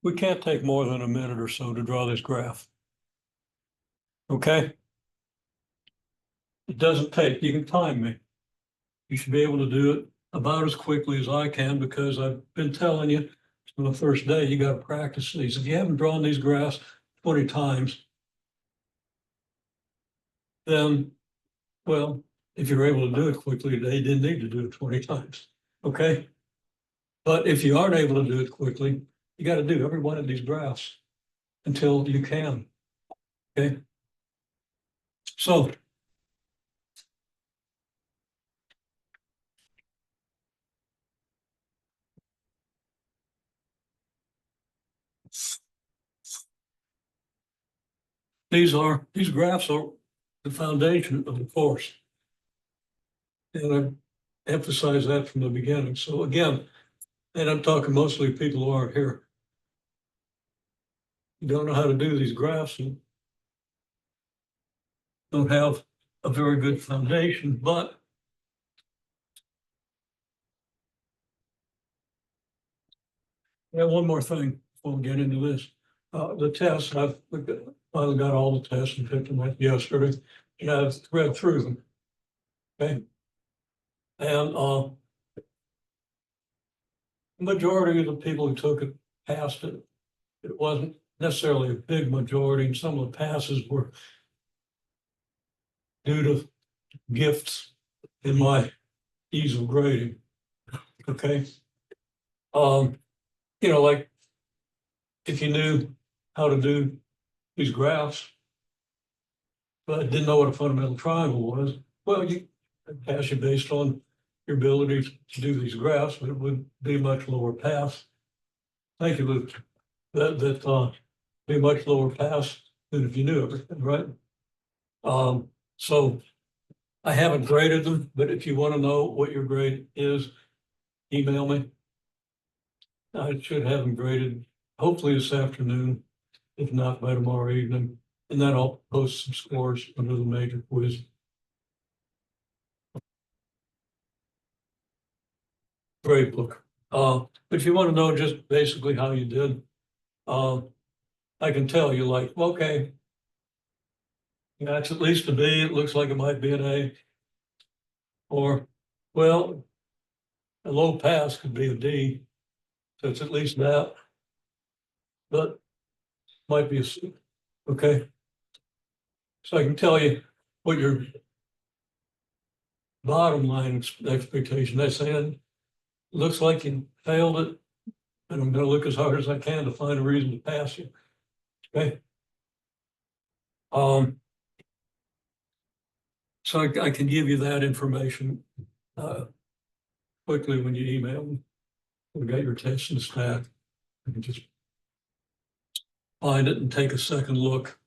We can't take more than a minute or so to draw this graph. Okay? It doesn't take, you can time me. You should be able to do it about as quickly as I can because I've been telling you from the first day, you got to practice these. If you haven't drawn these graphs 20 times, then, well, if you're able to do it quickly, they didn't need to do it 20 times. Okay? But if you aren't able to do it quickly, you got to do every one of these graphs until you can. Okay? So these graphs are the foundation of the course. And I emphasize that from the beginning. So again, and I'm talking mostly people who aren't here. You don't know how to do these graphs and don't have a very good foundation, but yeah, one more thing before we get into this. The tests, I've finally got all the tests and picked them up yesterday, and I've read through them. Okay. And the majority of the people who took it passed it. It wasn't necessarily a big majority, and some of the passes were due to gifts in my ease of grading. Okay. Like if you knew how to do these graphs, but didn't know what a fundamental triangle was, well, you pass you based on your ability to do these graphs, but it would be much lower pass. Thank you, Luke. That be much lower pass than if you knew everything, right? So I haven't graded them, but if you want to know what your grade is, email me. I should have them graded hopefully this afternoon, if not by tomorrow evening. And then I'll post some scores under the major quiz. Great book. But if you want to know just basically how you did, I can tell you like, okay, that's at least a B. It looks like it might be an A. Or, well, a low pass could be a D. So it's at least that. But might be a C. Okay. So I can tell you what your bottom line expectation. I said, looks like you failed it, and I'm going to look as hard as I can to find a reason to pass you. Okay. So I can give you that information quickly when you email me. We got your test and stack. I can just find it and take a second look.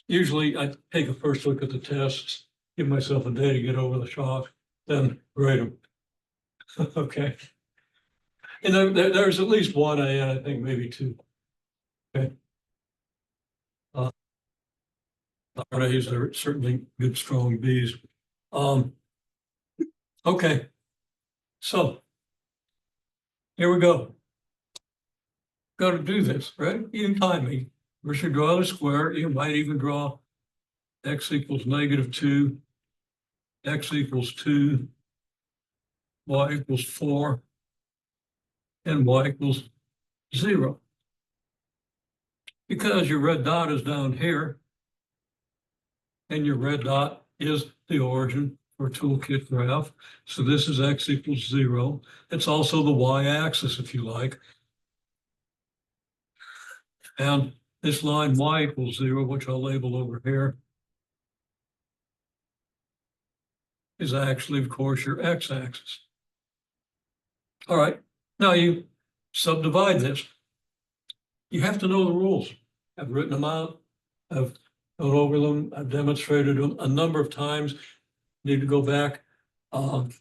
Usually I take a first look at the tests, give myself a day to get over the shock, then grade them. Okay. And there's at least one A, and I think maybe two. Okay. A's are certainly good, strong B's. Okay. So here we go. Got to do this, right? You can time me. We should draw the square. You might even draw x equals -2, x equals 2, y equals 4, and y equals 0. Because your red dot is down here, and your red dot is the origin for a toolkit graph. So this is x equals 0. It's also the y-axis, if you like. And this line y equals 0, which I'll label over here, is actually, of course, your x-axis. All right, now you subdivide this. You have to know the rules. I've written them out. I've gone over them. I've demonstrated them a number of times. Need to go back on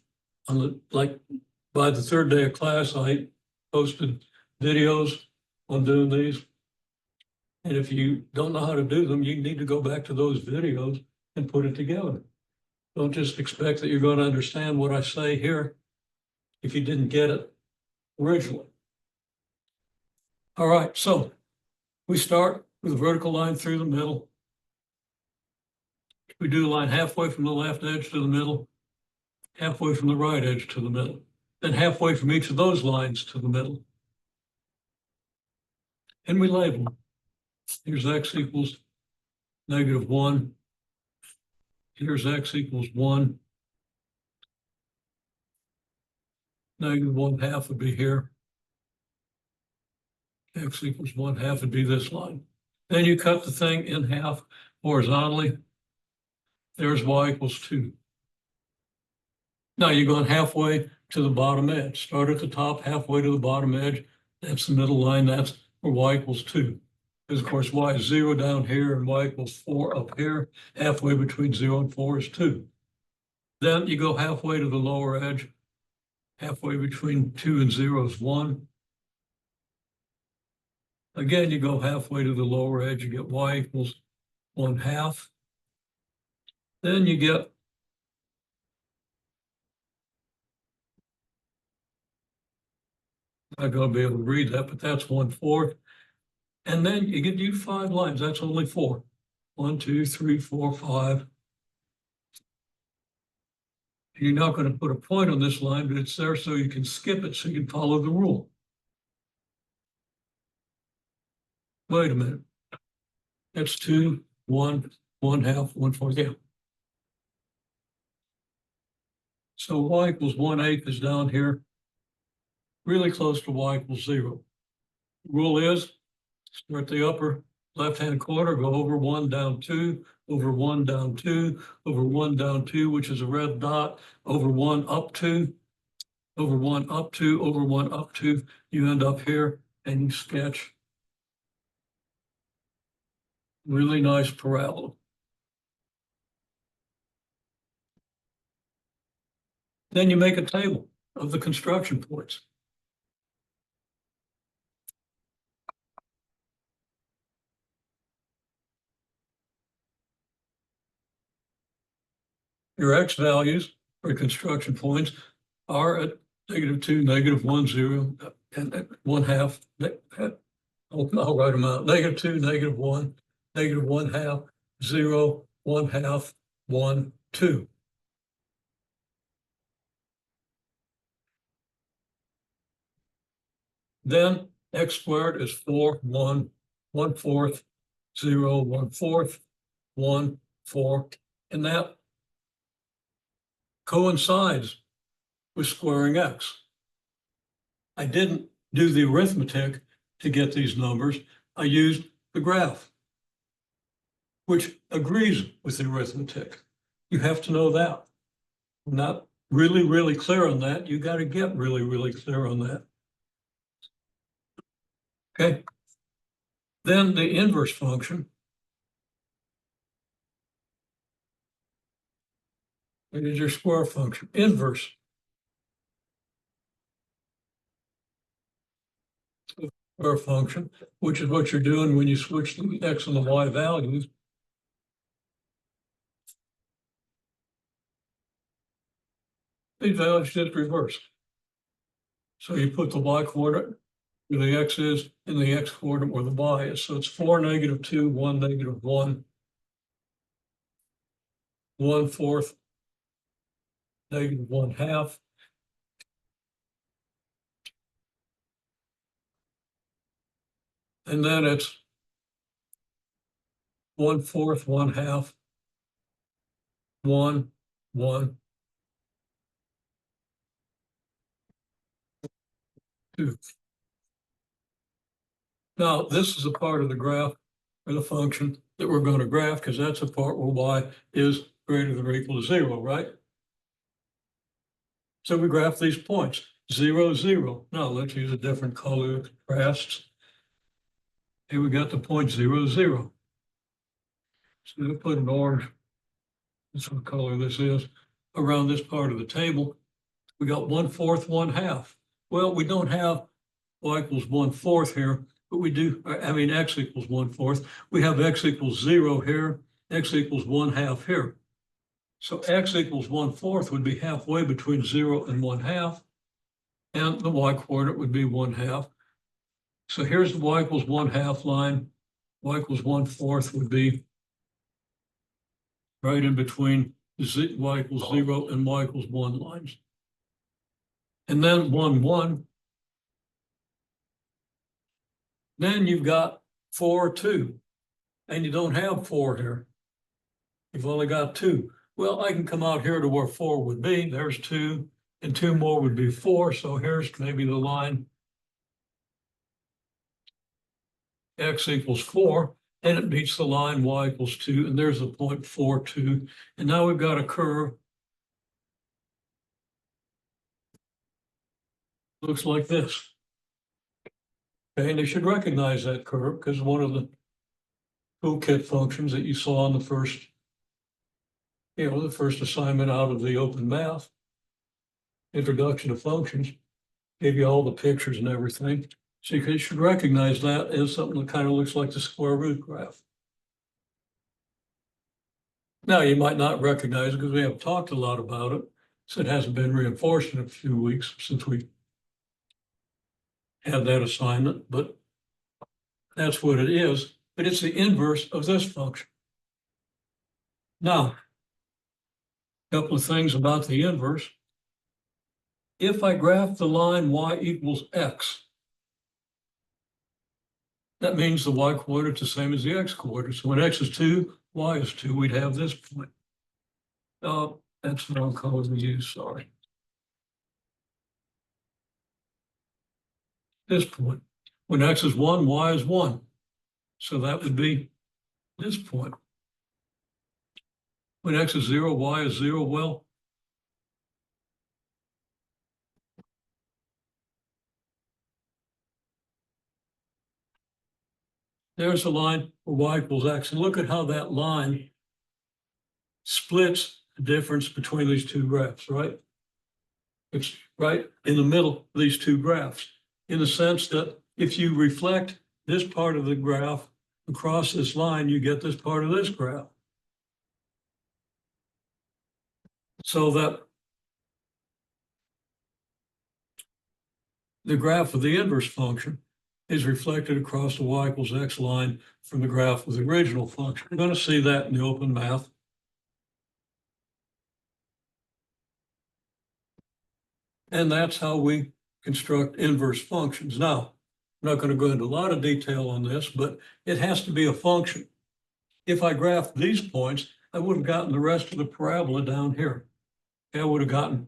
by the third day of class, I posted videos on doing these. And if you don't know how to do them, you need to go back to those videos and put it together. Don't just expect that you're going to understand what I say here if you didn't get it originally. All right, so we start with a vertical line through the middle. We do a line halfway from the left edge to the middle, halfway from the right edge to the middle, then halfway from each of those lines to the middle. And we label them. Here's x equals -1. Here's x equals 1. -1/2 would be here. X equals 1/2 would be this line. Then you cut the thing in half horizontally. There's y equals 2. Now you're going halfway to the bottom edge. Start at the top, halfway to the bottom edge. That's the middle line. That's where y equals 2. Because of course y is 0 down here and y equals 4 up here. Halfway between 0 and 4 is 2. Then you go halfway to the lower edge. Halfway between 2 and 0 is 1. Again, you go halfway to the lower edge, you get y equals 1/2. Then you get I'm not going to be able to read that, but that's 1/4. And then you get 5 lines. That's only 4. 1, 2, 3, 4, 5. You're not going to put a point on this line, but it's there so you can skip it, so you can follow the rule. Wait a minute. That's 2, 1, 1/2, 1/4. Yeah. So y equals 1/8 is down here, really close to y equals 0. Rule is start the upper left-hand corner, go over 1, down 2, over 1, down 2, over 1, down 2, which is a red dot, over 1, up 2, over 1, up 2, over 1, up 2. You end up here and you sketch really nice parabola. Then you make a table of the construction points. Your x values for construction points are at -2, -1, 0, and 1/2. I'll write them out. -2, -1, -1/2, 0, 1/2, 1, 2. Then x squared is 4, 1, 1/4, 0, 1/4, 1, 4. And that coincides with squaring x. I didn't do the arithmetic to get these numbers. I used the graph, which agrees with the arithmetic. You have to know that. I'm not really clear on that. You got to get really clear on that. Okay. Then the inverse function. It is your square function, inverse. Square function, which is what you're doing when you switch the x and the y values. These values just reverse. So you put the y coordinate where the x is and the x coordinate where the y is. So it's 4, -2, 1, -1, 1/4, -1/2. And then it's 1/4, 1/2, 1, 1, 2. Now, this is a part of the graph or the function that we're going to graph because that's a part where y is greater than or equal to 0, right? So we graph these points, 0, 0. Now let's use a different color that contrasts. Here we got the point 0, 0. So we'll put an orange, that's what color this is, around this part of the table. We got 1/4, 1/2. Well, we don't have y equals 1/4 here, but we do, I mean, x equals 1/4. We have x equals 0 here, x equals 1/2 here. So x equals 1/4 would be halfway between 0 and 1/2, and the y coordinate would be 1/2. So here's the y equals 1/2 line. Y equals 1/4 would be right in between y equals 0 and y equals 1 lines. And then 1, 1. Then you've got 4, 2. And you don't have 4 here. You've only got 2. Well, I can come out here to where 4 would be. There's 2. And 2 more would be 4. So here's maybe the line x equals 4. And it meets the line y equals 2. And there's the point 4, 2. And now we've got a curve. Looks like this. Okay, and you should recognize that curve because one of the toolkit functions that you saw on the first, the first assignment out of the open math, introduction to functions, gave you all the pictures and everything. So you should recognize that as something that kind of looks like the square root graph. Now, you might not recognize it because we haven't talked a lot about it. So it hasn't been reinforced in a few weeks since we had that assignment, but that's what it is. But it's the inverse of this function. Now, a couple of things about the inverse. If I graph the line y equals x, that means the y coordinate's the same as the x coordinate. So when x is 2, y is 2, we'd have this point. Oh, that's the wrong color we use, sorry. This point. When x is 1, y is 1. So that would be this point. When x is 0, y is 0, well, there's the line for y equals x. And look at how that line splits the difference between these two graphs, right? It's right in the middle of these two graphs, in the sense that if you reflect this part of the graph across this line, you get this part of this graph. So that the graph of the inverse function is reflected across the y equals x line from the graph of the original function. We're going to see that in the open math. And that's how we construct inverse functions. Now, I'm not going to go into a lot of detail on this, but it has to be a function. If I graphed these points, I would have gotten the rest of the parabola down here. I would have gotten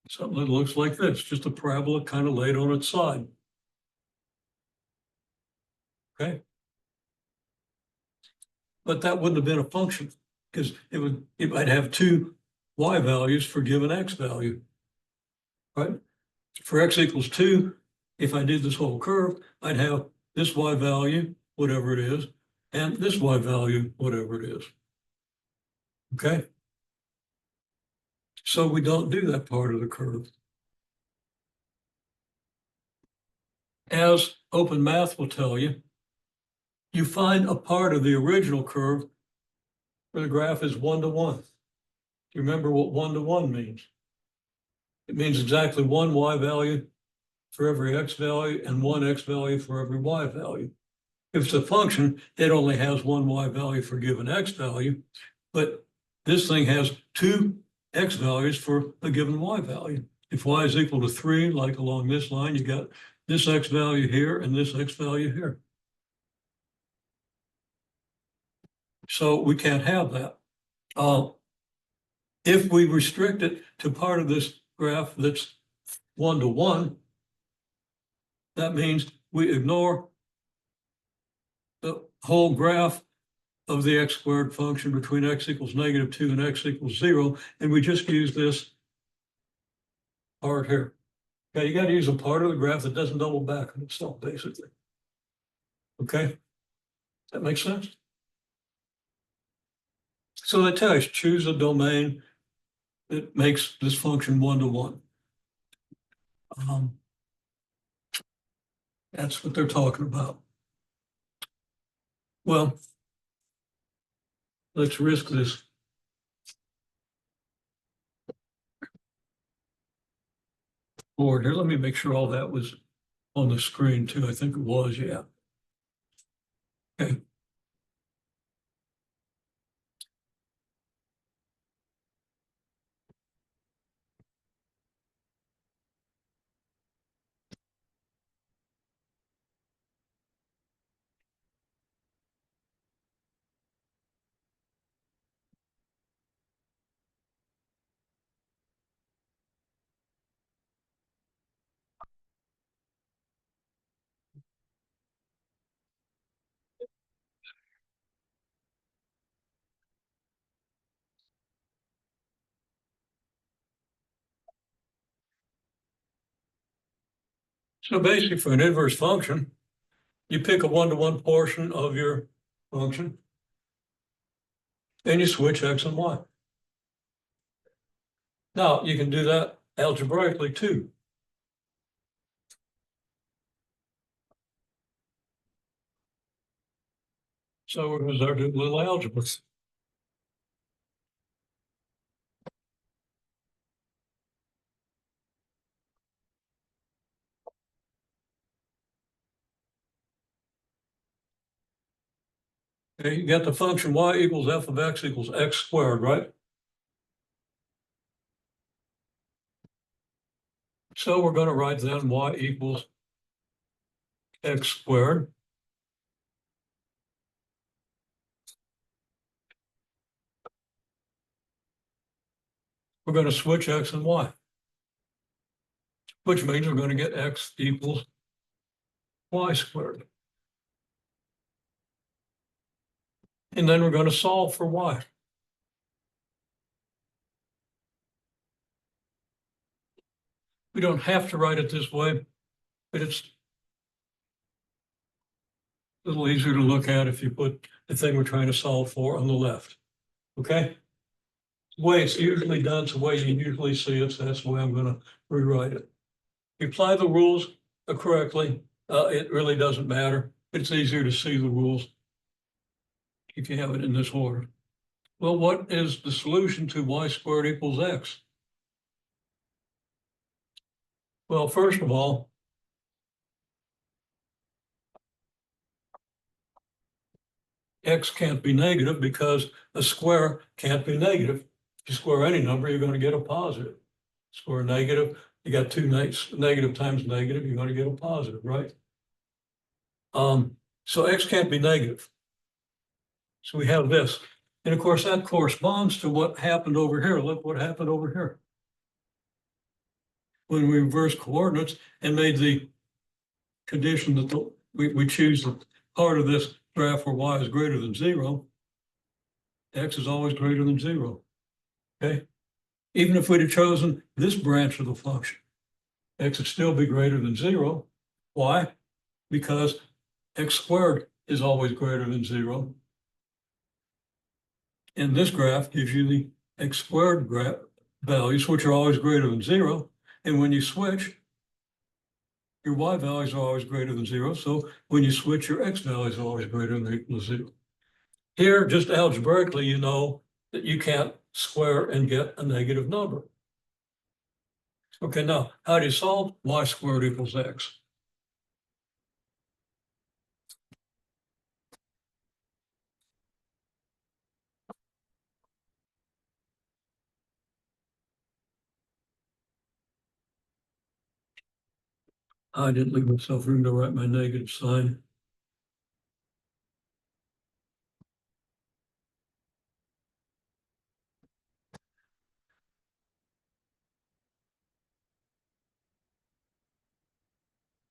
something that looks like this, just a parabola kind of laid on its side. Okay. But that wouldn't have been a function because it might have two y values for given x value, right? For x equals 2, if I did this whole curve, I'd have this y value, whatever it is, and this y value, whatever it is. Okay? So we don't do that part of the curve. As open math will tell you, you find a part of the original curve where the graph is 1 to 1. Do you remember what 1 to 1 means? It means exactly one y value for every x value and one x value for every y value. If it's a function, it only has one y value for a given x value, but this thing has two x values for a given y value. If y is equal to 3, like along this line, you got this x value here and this x value here. So we can't have that. If we restrict it to part of this graph that's 1 to 1, that means we ignore the whole graph of the x squared function between x equals -2 and x equals 0, and we just use this part here. Okay, you got to use a part of the graph that doesn't double back on itself, basically. Okay, that makes sense? So they tell us choose a domain that makes this function 1 to 1. That's what they're talking about. Well, let's risk this. board here. Let me make sure all that was on the screen too. I think it was, yeah. Okay. So basically for an inverse function, you pick a one-to-one portion of your function and you switch X and Y. Now you can do that algebraically too. So we're going to start doing little algebras. Okay, you got the function Y equals f of X equals X squared, right? So we're going to write then Y equals X squared. We're going to switch X and Y, which means we're going to get X equals Y squared. And then we're going to solve for Y. We don't have to write it this way, but it's a little easier to look at if you put the thing we're trying to solve for on the left. Okay? The way it's usually done, it's the way you usually see it, so that's the way I'm going to rewrite it. You apply the rules correctly, it really doesn't matter. It's easier to see the rules if you have it in this order. Well, what is the solution to Y squared equals X? Well, first of all, X can't be negative because a square can't be negative. If you square any number, you're going to get a positive. Square negative, you got two negative times negative, you're going to get a positive, right? So X can't be negative. So we have this. And of course, that corresponds to what happened over here. Look what happened over here. When we reversed coordinates and made the condition that we choose the part of this graph where Y is greater than 0, X is always greater than 0, okay? Even if we'd have chosen this branch of the function, X would still be greater than 0. Why? Because X squared is always greater than 0. And this graph gives you the X squared values, which are always greater than 0. And when you switch, your Y values are always greater than 0. So when you switch, your X values are always greater than or equal to 0. Here, just algebraically, you know that you can't square and get a negative number. Okay, now, how do you solve Y squared equals X? I didn't leave myself room to write my negative sign.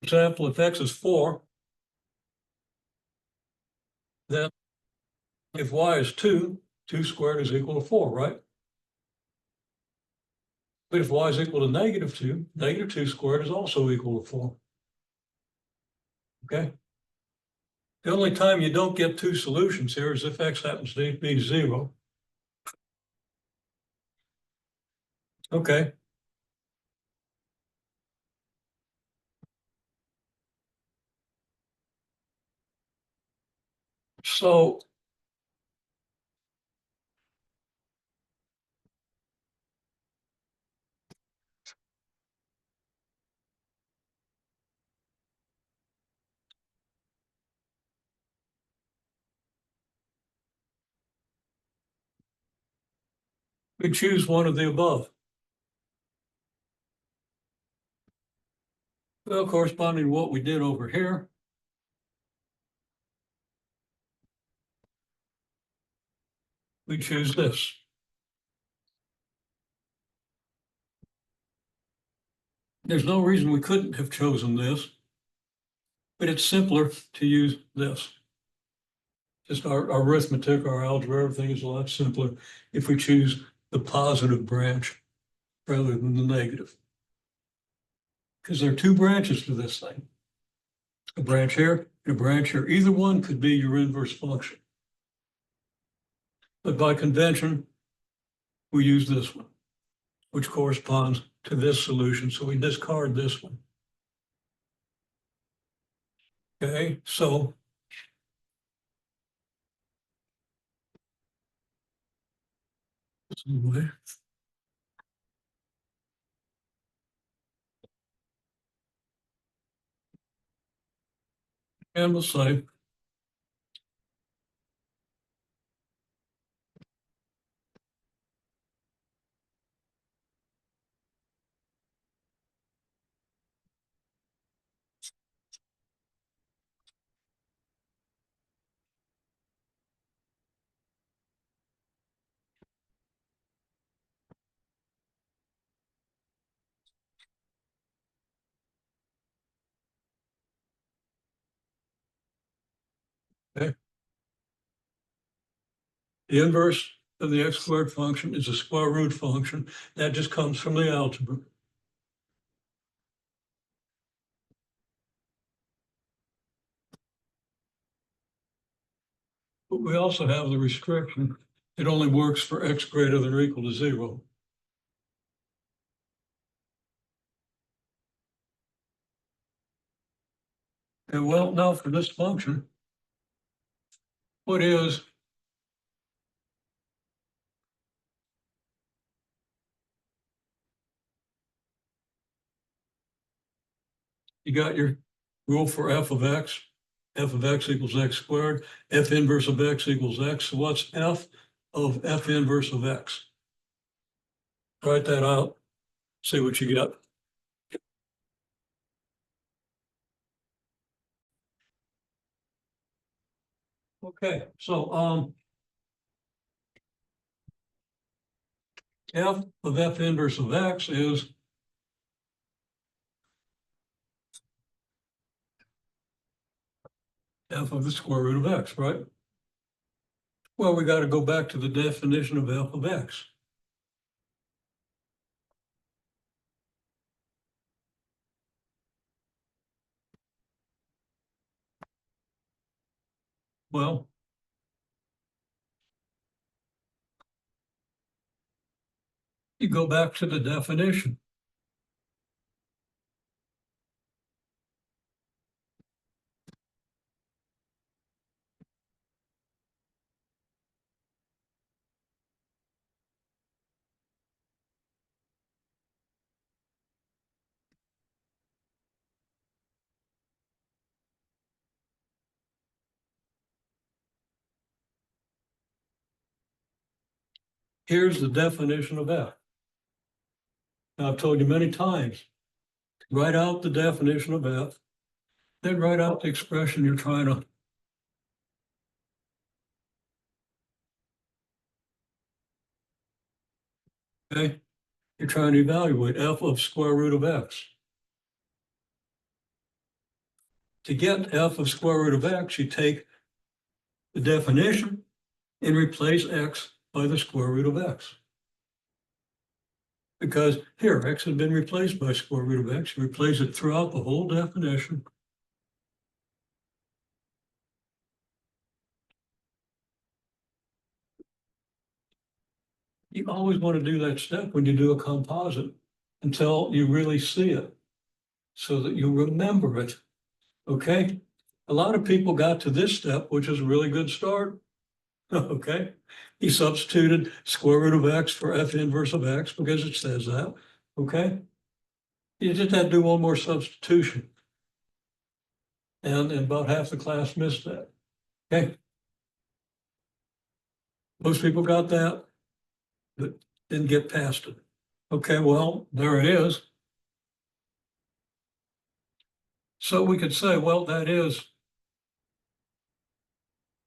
For example, if X is 4, then if Y is 2, 2 squared is equal to 4, right? But if Y is equal to -2, -2 squared is also equal to 4. Okay? The only time you don't get two solutions here is if X happens to be 0. Okay. So We choose one of the above. Well, corresponding to what we did over here, we choose this. There's no reason we couldn't have chosen this, but it's simpler to use this. Just our arithmetic, our algebra, everything is a lot simpler if we choose the positive branch rather than the negative. Because there are two branches to this thing. A branch here and a branch here. Either one could be your inverse function. But by convention, we use this one, which corresponds to this solution. So we discard this one. Okay, so anyway, and we'll say okay, the inverse of the x squared function is a square root function. That just comes from the algebra. But we also have the restriction. It only works for x greater than or equal to 0. And well, now for this function, what is you got your rule for f of x equals x squared, f inverse of x equals x. So what's f of f inverse of x? Write that out, see what you get. Okay, so f of f inverse of x is f of the square root of x, right? Well, we got to go back to the definition of f of x. Well, you go back to the definition. Here's the definition of f. Now, I've told you many times, write out the definition of f, then write out the expression you're trying to. Okay, you're trying to evaluate f of square root of x. To get f of square root of x, you take the definition and replace x by the square root of x. Because here, x has been replaced by square root of x. You replace it throughout the whole definition. You always want to do that step when you do a composite until you really see it so that you remember it. Okay? A lot of people got to this step, which is a really good start. Okay? He substituted square root of x for f inverse of x because it says that. Okay? You just had to do one more substitution. And about half the class missed that. Okay? Most people got that. But didn't get past it. Okay, well, there it is. So we could say, well, that is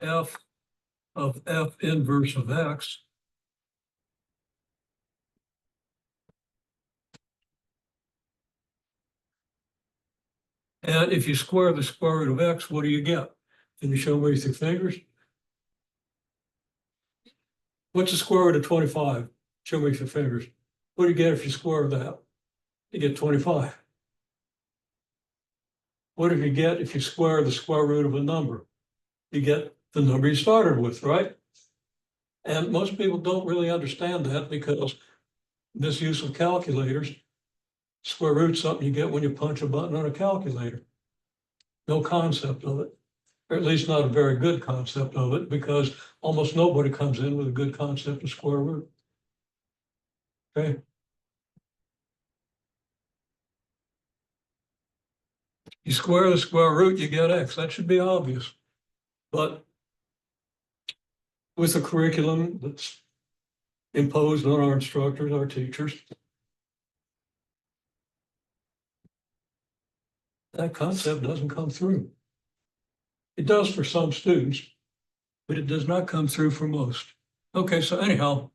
f of f inverse of x. And if you square the square root of x, what do you get? Can you show me with your fingers? What's the square root of 25? Show me with your fingers. What do you get if you square that? You get 25. What do you get if you square the square root of a number? You get the number you started with, right? And most people don't really understand that because misuse of calculators, square root's something you get when you punch a button on a calculator. No concept of it, or at least not a very good concept of it, because almost nobody comes in with a good concept of square root. Okay. You square the square root, you get x. That should be obvious. But with the curriculum that's imposed on our instructors, our teachers, that concept doesn't come through. It does for some students, but it does not come through for most. Okay, so anyhow,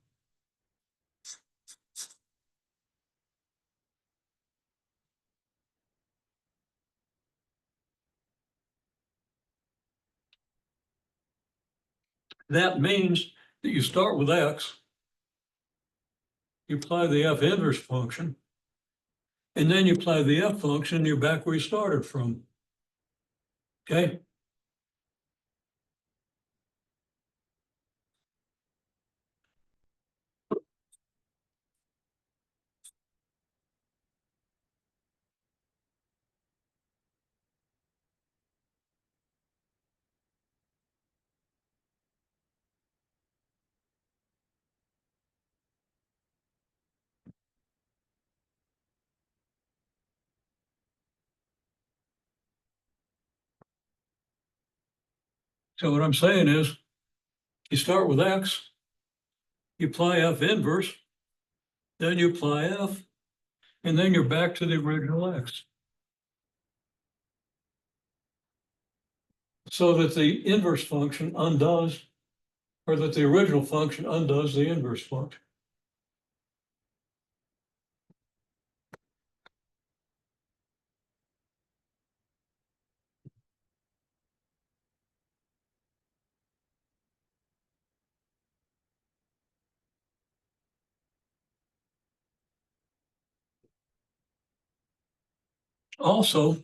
that means that you start with x, you apply the f inverse function, and then you apply the f function, and you're back where you started from. Okay? So what I'm saying is, you start with x, you apply f inverse, then you apply f, and then you're back to the original x. So that the inverse function undoes, or that the original function undoes the inverse function. Also,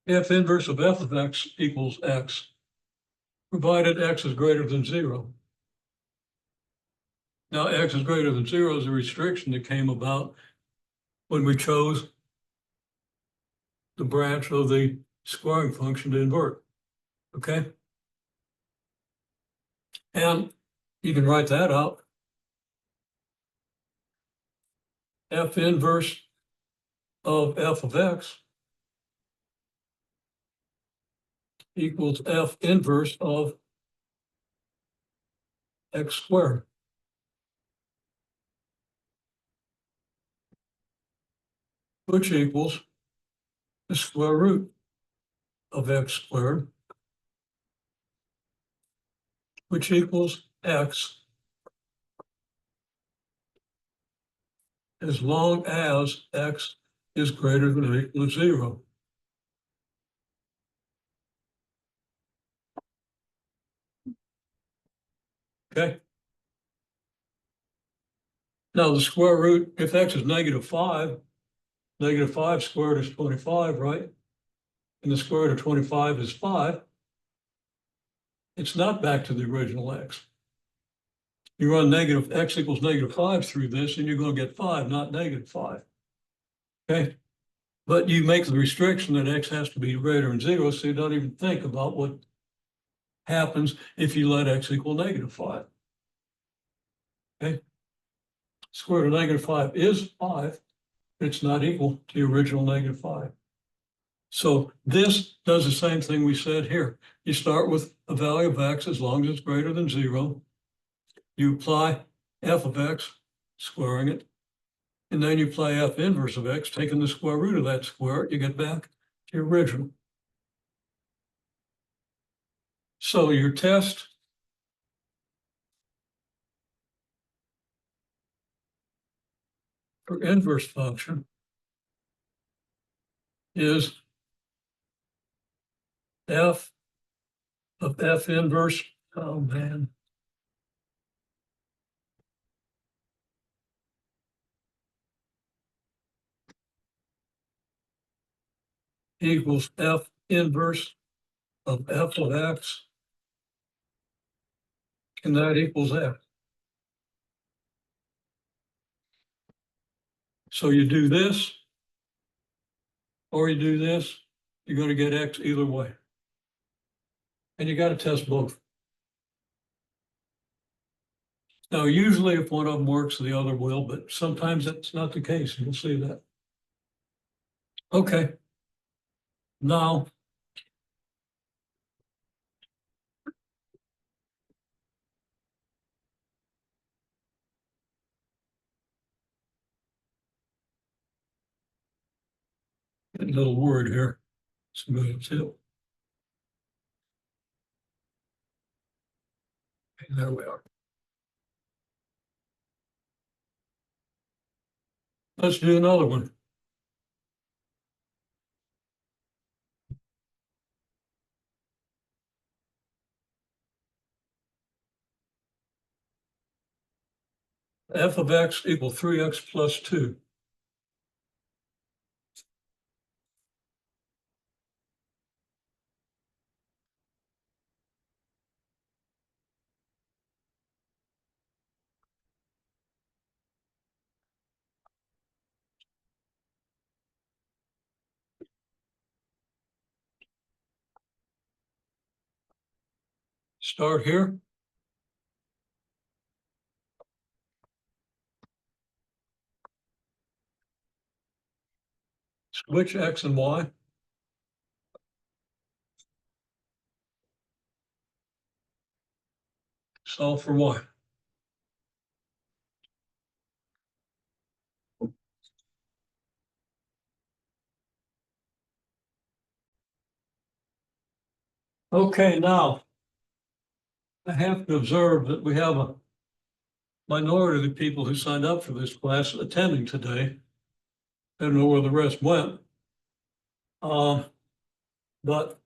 f inverse of f of x equals x, provided x is greater than 0. Now, x is greater than 0 is a restriction that came about when we chose the branch of the squaring function to invert. Okay? And you can write that out. F inverse of f of x equals f inverse of x squared, which equals the square root of x squared, which equals x, as long as x is greater than or equal to 0. Okay? Now, the square root, if x is -5, -5 squared is 25, right? And the square root of 25 is 5. It's not back to the original x. You run negative x equals -5 through this, and you're going to get 5, not -5. Okay? But you make the restriction that x has to be greater than 0, so you don't even think about what happens if you let x equal -5. Okay? Square root of negative 5 is 5. It's not equal to the original negative 5. So this does the same thing we said here. You start with a value of x as long as it's greater than 0. You apply f of x, squaring it, and then you apply f inverse of x, taking the square root of that square, you get back to your original. So your test for inverse function is f of f inverse, oh man, equals f inverse of f of x, and that equals f. So you do this, or you do this, you're going to get x either way. And you got to test both. Now, usually if one of them works, the other will, but sometimes that's not the case. You'll see that. Okay. Now, a little word here. It's a good tip. Okay, there we are. Let's do another one. F of x equal 3x plus 2. Start here. Switch x and y. Solve for y. Okay, now I have to observe that we have a minority of the people who signed up for this class attending today. I don't know where the rest went. But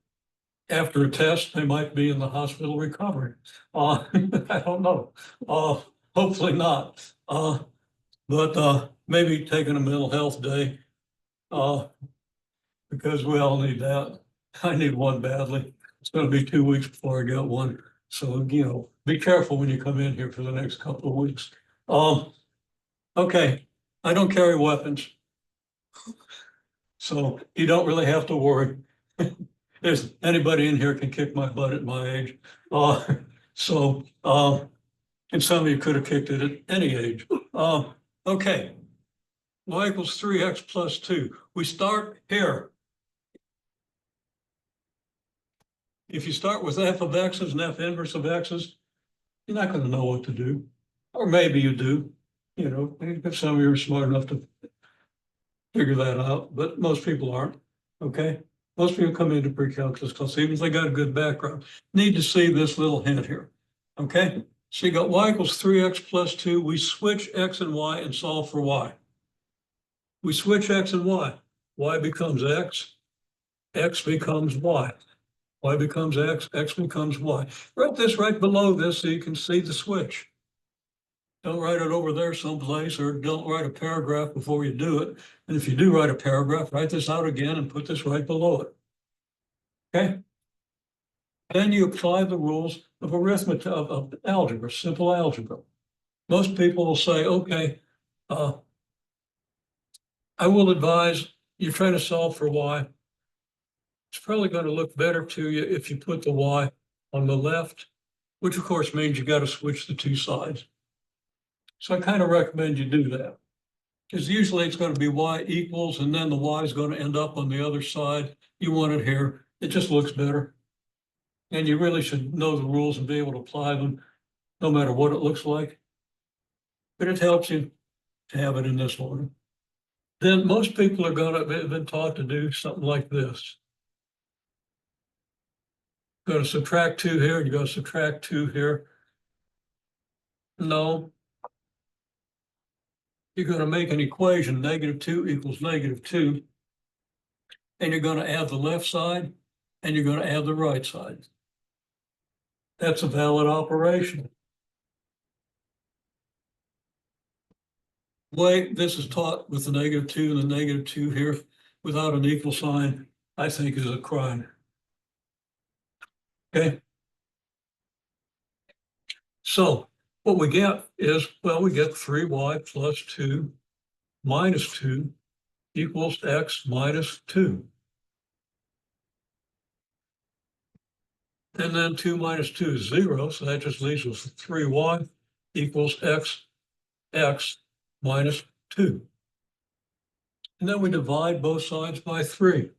after a test, they might be in the hospital recovering. I don't know. Hopefully not. But maybe taking a mental health day because we all need that. I need one badly. It's going to be 2 weeks before I get one. So, be careful when you come in here for the next couple of weeks. Okay, I don't carry weapons. So you don't really have to worry. There's anybody in here can kick my butt at my age. Uh, so, and some of you could have kicked it at any age. Okay, y equals 3x plus 2. We start here. If you start with f of x's and f inverse of x's, you're not going to know what to do. Or maybe you do. If some of you are smart enough to figure that out, but most people aren't. Okay. Most people come into pre-calculus class, even if they got a good background, need to see this little hint here. Okay. So you got y equals 3x plus 2. We switch x and y and solve for y. We switch x and y. Y becomes x becomes y. Y becomes x becomes y. Write this right below this so you can see the switch. Don't write it over there someplace, or don't write a paragraph before you do it. And if you do write a paragraph, write this out again and put this right below it. Okay? Then you apply the rules of arithmetic, of algebra, simple algebra. Most people will say, okay, I will advise you're trying to solve for y. It's probably going to look better to you if you put the y on the left, which of course means you got to switch the two sides. So I kind of recommend you do that. Because usually it's going to be y equals, and then the y is going to end up on the other side. You want it here. It just looks better. And you really should know the rules and be able to apply them no matter what it looks like. But it helps you to have it in this order. Then most people are going to have been taught to do something like this. Going to subtract 2 here, and you're going to subtract 2 here. No. You're going to make an equation, -2 equals -2. And you're going to add the left side, and you're going to add the right side. That's a valid operation. Way this is taught with the -2 and the -2 here without an equal sign, I think is a crime. Okay. So what we get is, well, we get 3y plus 2 minus 2 equals x minus 2. And then 2 minus 2 is 0, so that just leaves us 3y equals x minus 2. And then we divide both sides by 3.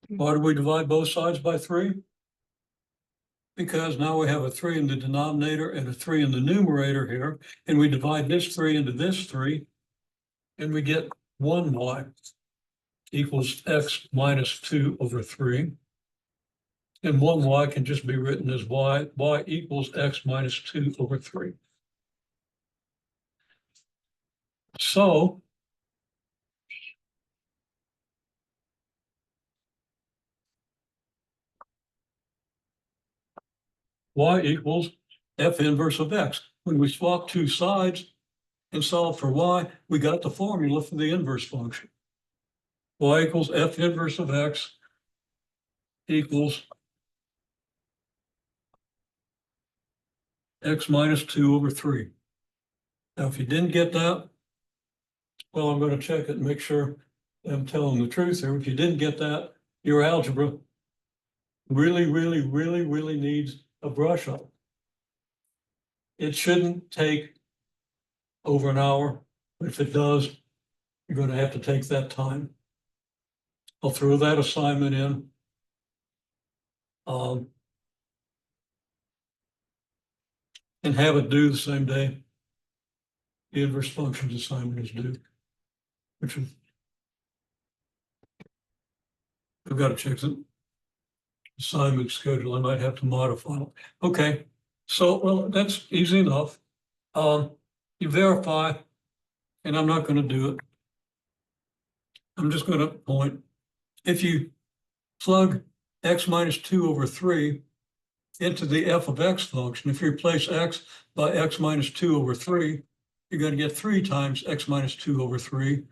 Why do we divide both sides by 3? Because now we have a 3 in the denominator and a 3 in the numerator here, and we divide this 3 into this 3, and we get 1y equals x minus 2 over 3. And 1y can just be written as y equals x minus 2 over 3. So y equals f inverse of x. When we swap two sides and solve for y, we got the formula for the inverse function. Y equals f inverse of x equals x minus 2 over 3. Now, if you didn't get that, well, I'm going to check it and make sure I'm telling the truth here. If you didn't get that, your algebra really, really, really, really needs a brush up. It shouldn't take over an hour, but if it does, you're going to have to take that time. I'll throw that assignment in. And have it due the same day the inverse functions assignment is due, which is, I've got to check the assignment schedule. I might have to modify it. Okay, so, well, that's easy enough. You verify, and I'm not going to do it. I'm just going to point. If you plug x minus 2 over 3 into the f of x function, if you replace x by x minus 2 over 3, you're going to get 3 times x minus 2 over 3,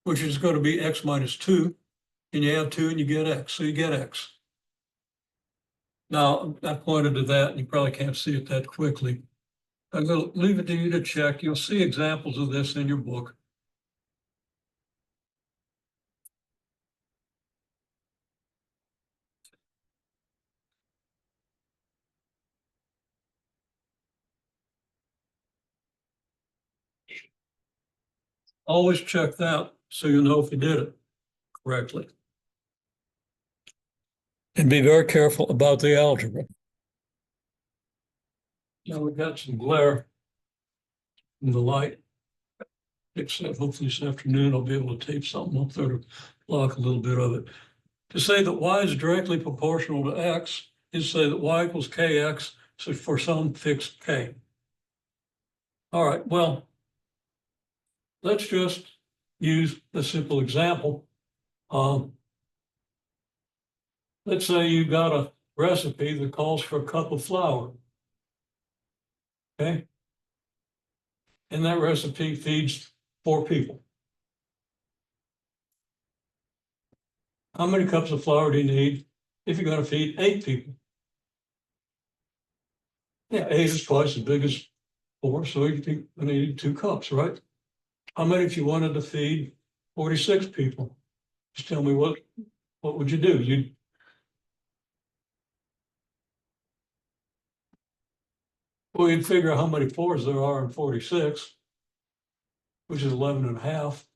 which is going to be x minus 2, and you add 2 and you get x, so you get x. Now, I pointed to that, and you probably can't see it that quickly. I'm going to leave it to you to check. You'll see examples of this in your book. Always check that so you know if you did it correctly. And be very careful about the algebra. Now we've got some glare in the light. Except hopefully this afternoon I'll be able to tape something up there to block a little bit of it. To say that y is directly proportional to x is to say that y equals kx, so for some fixed k. All right, well, let's just use a simple example. Let's say you got a recipe that calls for a cup of flour, okay? And that recipe feeds 4 people. How many cups of flour do you need if you're going to feed 8 people? Yeah, 8 is twice as big as 4, so you need 2 cups, right? How many if you wanted to feed 46 people? Just tell me what would you do? You'd figure out how many fours there are in 46, which is 11 and a half.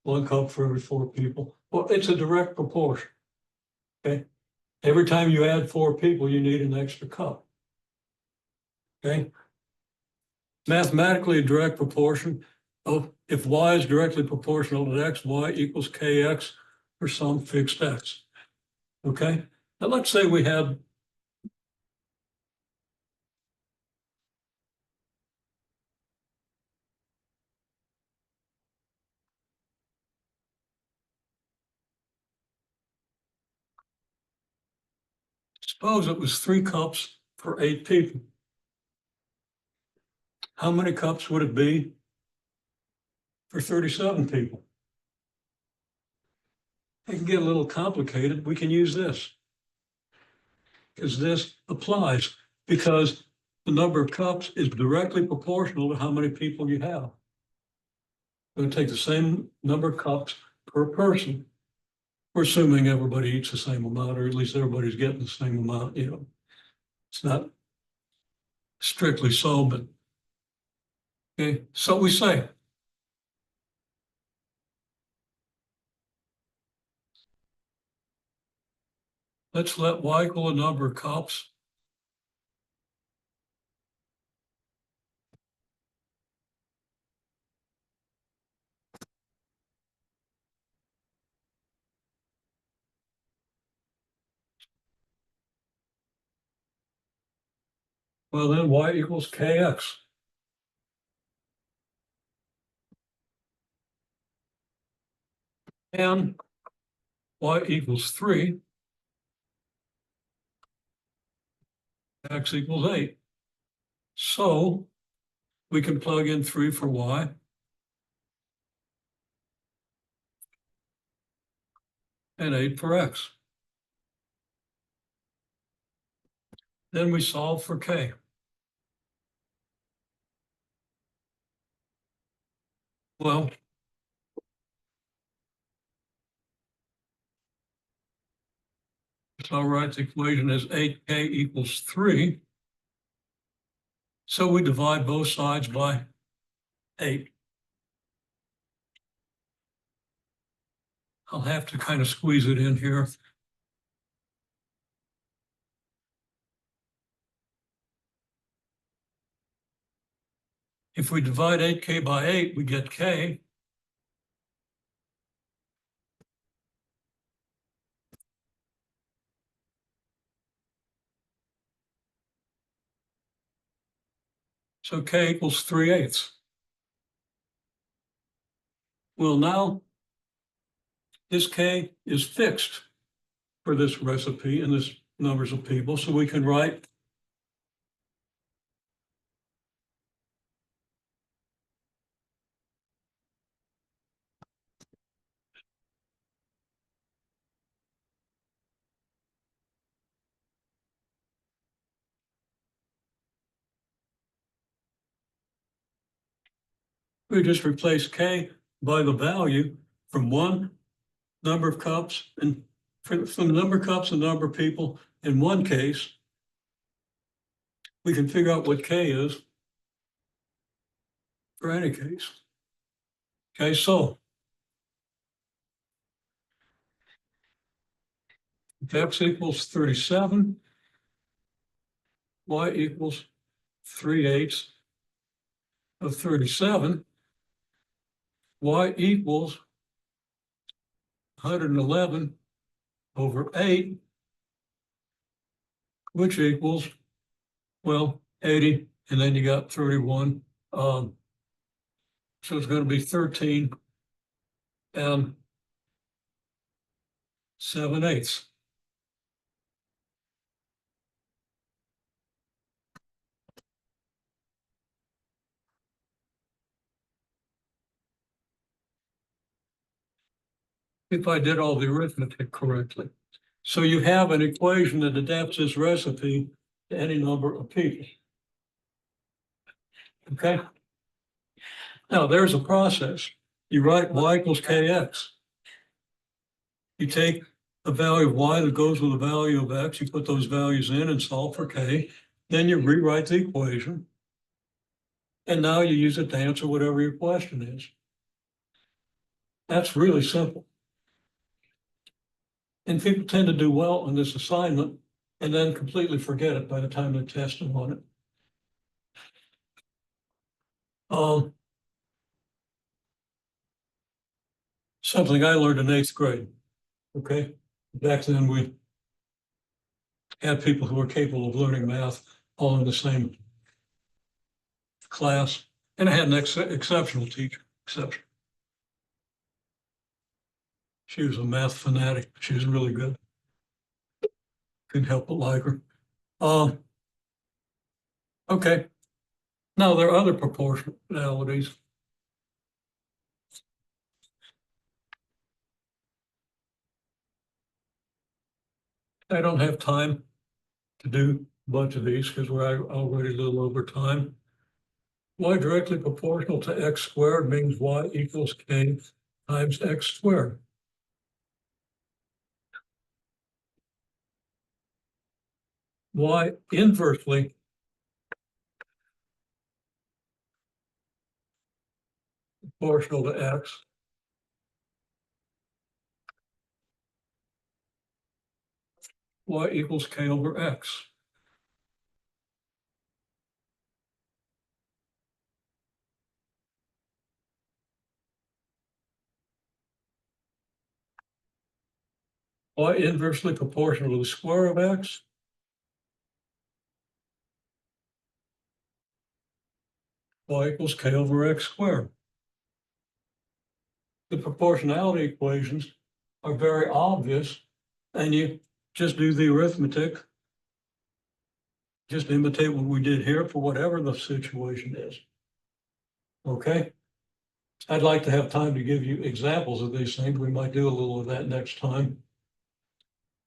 1 cup for every 4 people. Well, it's a direct proportion. Okay. Every time you add 4 people, you need an extra cup. Okay. Mathematically, a direct proportion of if y is directly proportional to x, y equals kx for some fixed x. Okay. Now let's say we have suppose it was 3 cups for 8 people. How many cups would it be for 37 people? It can get a little complicated. We can use this because this applies because the number of cups is directly proportional to how many people you have. We're going to take the same number of cups per person. We're assuming everybody eats the same amount, or at least everybody's getting the same amount. It's not strictly so, but okay. So we say let's let y equal a number of cups. Well, then y equals kx. And y equals 3, x equals 8. So we can plug in 3 for y. And 8 for x. Then we solve for k. Well, so right, the equation is 8k equals 3. So we divide both sides by 8. I'll have to kind of squeeze it in here. If we divide 8k by 8, we get k. So k equals 3/8. Well, now this k is fixed for this recipe and this numbers of people. So we can write we just replace k by the value from one number of cups and from the number of cups and number of people in one case, we can figure out what k is for any case. Okay, so if x equals 37, y equals 3/8 of 37, y equals 111 over 8, which equals, well, 80, and then you got 31. So it's going to be 13 and 7/8. If I did all the arithmetic correctly. So you have an equation that adapts this recipe to any number of people. Okay. Now there's a process. You write y equals kx. You take a value of y that goes with a value of x, you put those values in and solve for k, then you rewrite the equation. And now you use it to answer whatever your question is. That's really simple. And people tend to do well on this assignment and then completely forget it by the time they test them on it. Something I learned in 8th grade, okay? Back then we had people who were capable of learning math all in the same class. And I had an exceptional teacher, exception. She was a math fanatic. She was really good. Couldn't help but like her. Okay. Now there are other proportionalities. I don't have time to do a bunch of these because we're already a little over time. Y directly proportional to x squared means y equals k times x squared. Y inversely proportional to x y equals k over x. Y inversely proportional to the square of x y equals k over x squared. The proportionality equations are very obvious, and you just do the arithmetic, just imitate what we did here for whatever the situation is. Okay? I'd like to have time to give you examples of these things. We might do a little of that next time.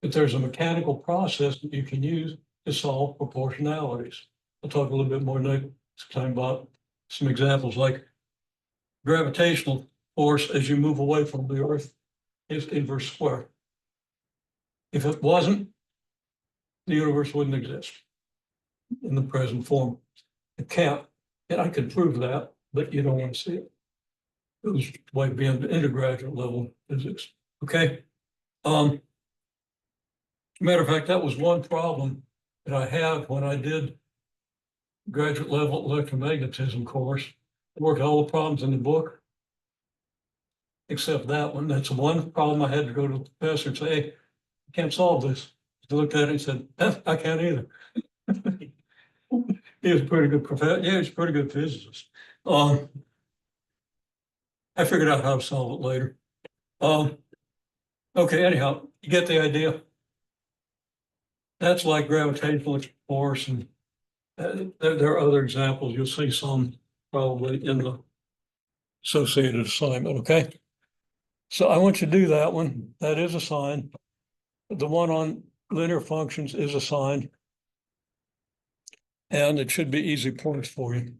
But there's a mechanical process that you can use to solve proportionalities. I'll talk a little bit more next time about some examples like gravitational force as you move away from the Earth is inverse square. If it wasn't, the universe wouldn't exist in the present form. It can't, and I could prove that, but you don't want to see it. It was way beyond the undergraduate level physics. Okay. Matter of fact, that was one problem that I had when I did graduate level electromagnetism course. I worked all the problems in the book, except that one. That's one problem I had to go to the professor and say, hey, I can't solve this. He looked at it and said, I can't either. He was a pretty good professor. Yeah, he's a pretty good physicist. I figured out how to solve it later. Okay, anyhow, you get the idea. That's like gravitational force, and there are other examples. You'll see some probably in the associated assignment, okay? So I want you to do that one. That is assigned. The one on linear functions is assigned. And it should be easy points for you.